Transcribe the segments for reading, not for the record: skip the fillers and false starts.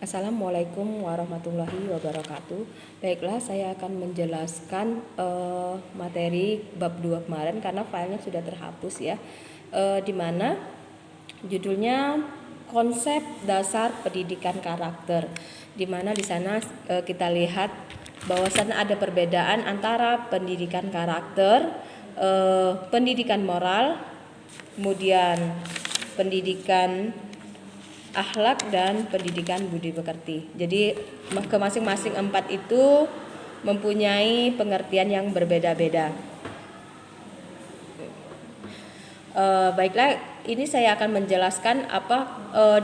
Assalamualaikum warahmatullahi wabarakatuh. Baiklah, saya akan menjelaskan materi bab 2 kemarin karena filenya sudah terhapus ya. Di mana judulnya konsep dasar pendidikan karakter. Di mana di sana kita lihat bahwasannya ada perbedaan antara pendidikan karakter, pendidikan moral, kemudian pendidikan akhlak dan pendidikan budi pekerti. Jadi ke masing-masing 4 itu mempunyai pengertian yang berbeda-beda. Baiklah, ini saya akan menjelaskan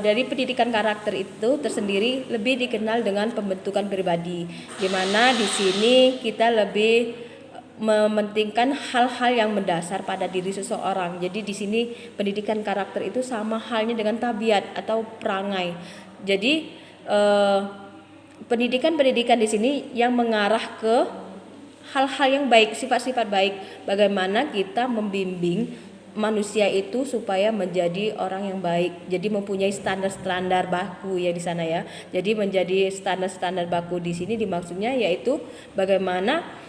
dari pendidikan karakter itu tersendiri lebih dikenal dengan pembentukan pribadi, di mana di sini kita lebih mementingkan hal-hal yang mendasar pada diri seseorang. Jadi di sini pendidikan karakter itu sama halnya dengan tabiat atau perangai. Jadi pendidikan di sini yang mengarah ke hal-hal yang baik, sifat-sifat baik. Bagaimana kita membimbing manusia itu supaya menjadi orang yang baik. Jadi mempunyai standar-standar baku ya di sana ya. Jadi menjadi standar-standar baku di sini dimaksudnya yaitu bagaimana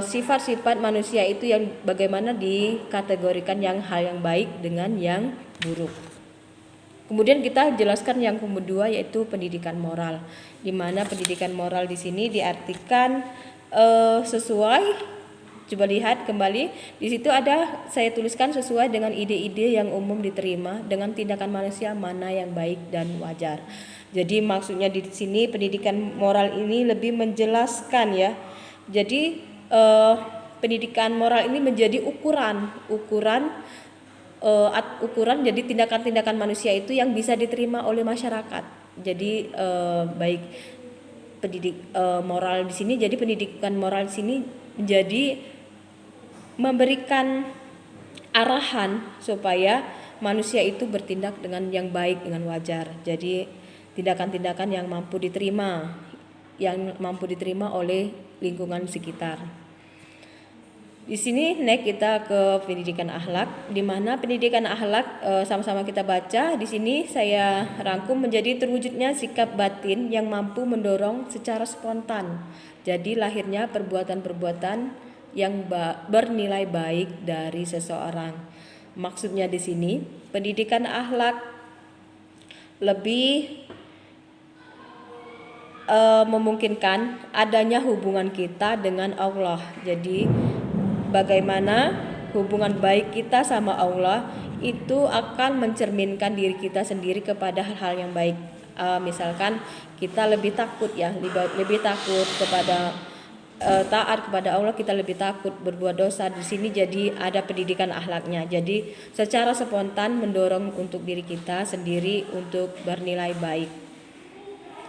sifat-sifat manusia itu yang bagaimana dikategorikan yang hal yang baik dengan yang buruk. Kemudian kita jelaskan yang kedua yaitu pendidikan moral, di mana pendidikan moral di sini diartikan sesuai. Coba lihat kembali di situ ada saya tuliskan sesuai dengan ide-ide yang umum diterima dengan tindakan manusia mana yang baik dan wajar. Jadi maksudnya di sini pendidikan moral ini lebih menjelaskan ya. Jadi pendidikan moral ini menjadi ukuran jadi tindakan-tindakan manusia itu yang bisa diterima oleh masyarakat. Jadi baik moral di sini, jadi pendidikan moral di sini menjadi memberikan arahan supaya manusia itu bertindak dengan yang baik, dengan wajar. Jadi tindakan-tindakan yang mampu diterima oleh lingkungan sekitar. Di sini next kita ke pendidikan akhlak, di mana pendidikan akhlak sama-sama kita baca. Di sini saya rangkum menjadi terwujudnya sikap batin yang mampu mendorong secara spontan. Jadi lahirnya perbuatan-perbuatan yang bernilai baik dari seseorang. Maksudnya di sini pendidikan akhlak lebih memungkinkan adanya hubungan kita dengan Allah. Jadi bagaimana hubungan baik kita sama Allah itu akan mencerminkan diri kita sendiri kepada hal-hal yang baik. Misalkan kita lebih takut ya, lebih takut kepada taat kepada Allah, kita lebih takut berbuat dosa. Di sini jadi ada pendidikan akhlaknya. Jadi secara spontan mendorong untuk diri kita sendiri untuk bernilai baik.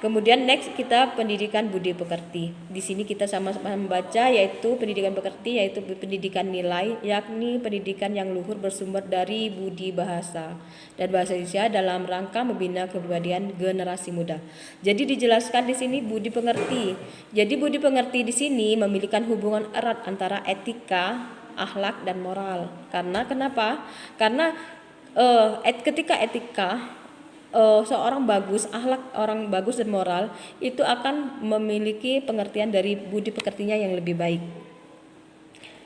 Kemudian next kita pendidikan budi pekerti. Di sini kita sama-sama membaca yaitu pendidikan pekerti yaitu pendidikan nilai, yakni pendidikan yang luhur bersumber dari budi bahasa dan bahasa Indonesia dalam rangka membina kepribadian generasi muda. Jadi dijelaskan di sini budi pengerti. Jadi budi pengerti di sini memiliki hubungan erat antara etika, akhlak dan moral. Karena kenapa? Karena ketika etika seorang bagus, akhlak orang bagus dan moral itu akan memiliki pengertian dari budi pekertinya yang lebih baik.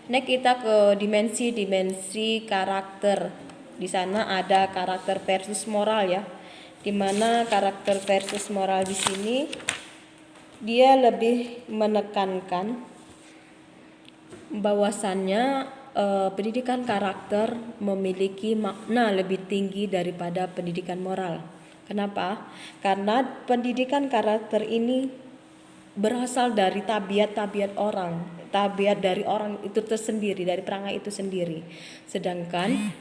Next kita ke dimensi karakter. Di sana ada karakter versus moral ya. Di mana karakter versus moral di sini dia lebih menekankan bahwasannya pendidikan karakter memiliki makna lebih tinggi daripada pendidikan moral. Kenapa? Karena pendidikan karakter ini berasal dari tabiat orang, tabiat dari orang itu tersendiri, dari perangai itu sendiri. Sedangkan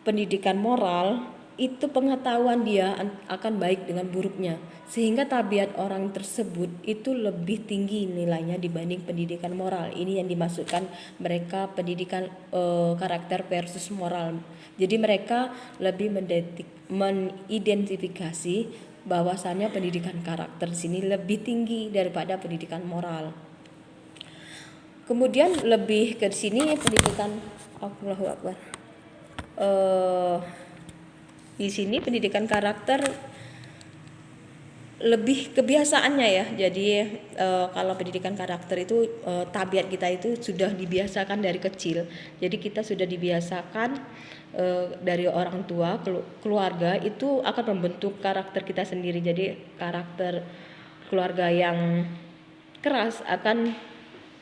pendidikan moral itu pengetahuan dia akan baik dengan buruknya, sehingga tabiat orang tersebut itu lebih tinggi nilainya dibanding pendidikan moral. Ini yang dimaksudkan mereka pendidikan karakter versus moral. Jadi mereka lebih mengidentifikasi bahwasannya pendidikan karakter di sini lebih tinggi daripada pendidikan moral. Kemudian lebih ke sini pendidikan Allahu Akbar. Di sini pendidikan karakter lebih kebiasaannya ya. Jadi kalau pendidikan karakter itu tabiat kita itu sudah dibiasakan dari kecil. Jadi kita sudah dibiasakan dari orang tua, keluarga itu akan membentuk karakter kita sendiri. Jadi karakter keluarga yang keras akan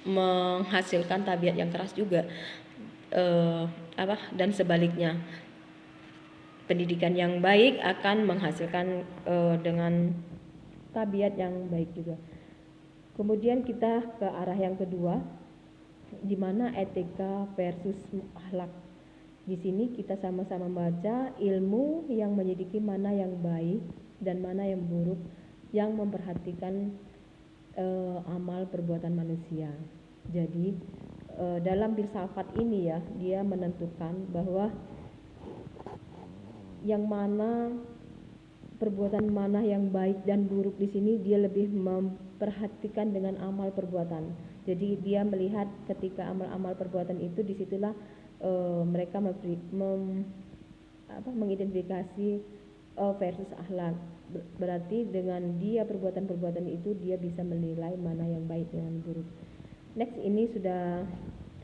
menghasilkan tabiat yang keras juga. Dan sebaliknya, pendidikan yang baik akan menghasilkan dengan tabiat yang baik juga. Kemudian kita ke arah yang kedua, di mana etika versus akhlak. Di sini kita sama-sama baca ilmu yang menyelidiki mana yang baik dan mana yang buruk, yang memperhatikan amal perbuatan manusia. Jadi dalam filsafat ini ya, dia menentukan bahwa yang mana perbuatan mana yang baik dan buruk. Di sini dia lebih memperhatikan dengan amal perbuatan. Jadi dia melihat ketika amal-amal perbuatan itu, disitulah mereka mengidentifikasi versus akhlak. Berarti dengan dia perbuatan-perbuatan itu dia bisa menilai mana yang baik dengan buruk. Next, ini sudah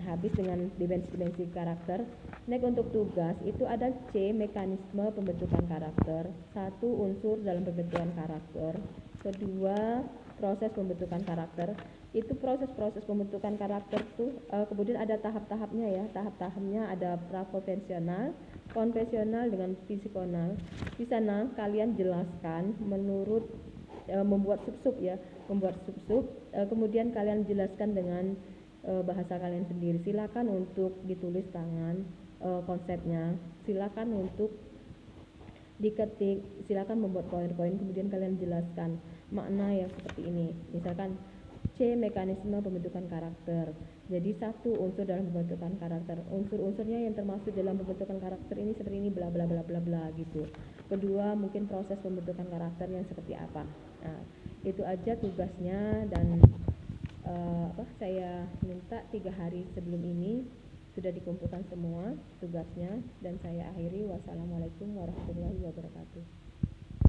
habis dengan dimensi-dimensi karakter. Next, untuk tugas itu ada C, mekanisme pembentukan karakter. 1, unsur dalam pembentukan karakter. Kedua, proses pembentukan karakter. Itu proses-proses pembentukan karakter tuh kemudian ada tahap-tahapnya ya. Tahap-tahapnya ada prakonvensional, konvensional dengan psikonal. Di sana kalian jelaskan menurut membuat sub-sub ya, membuat sub-sub. Kemudian kalian jelaskan dengan bahasa kalian sendiri. Silakan untuk ditulis tangan konsepnya, silakan untuk diketik, silakan membuat poin-poin, kemudian kalian jelaskan makna yang seperti ini. Misalkan C, mekanisme pembentukan karakter. Jadi 1, unsur dalam pembentukan karakter. Unsur-unsurnya yang termasuk dalam pembentukan karakter ini seperti ini, bla bla bla bla bla gitu. Kedua, mungkin proses pembentukan karakter yang seperti apa. Nah, itu aja tugasnya. Dan saya minta 3 hari sebelum ini sudah dikumpulkan semua tugasnya, dan saya akhiri. Wassalamualaikum warahmatullahi wabarakatuh.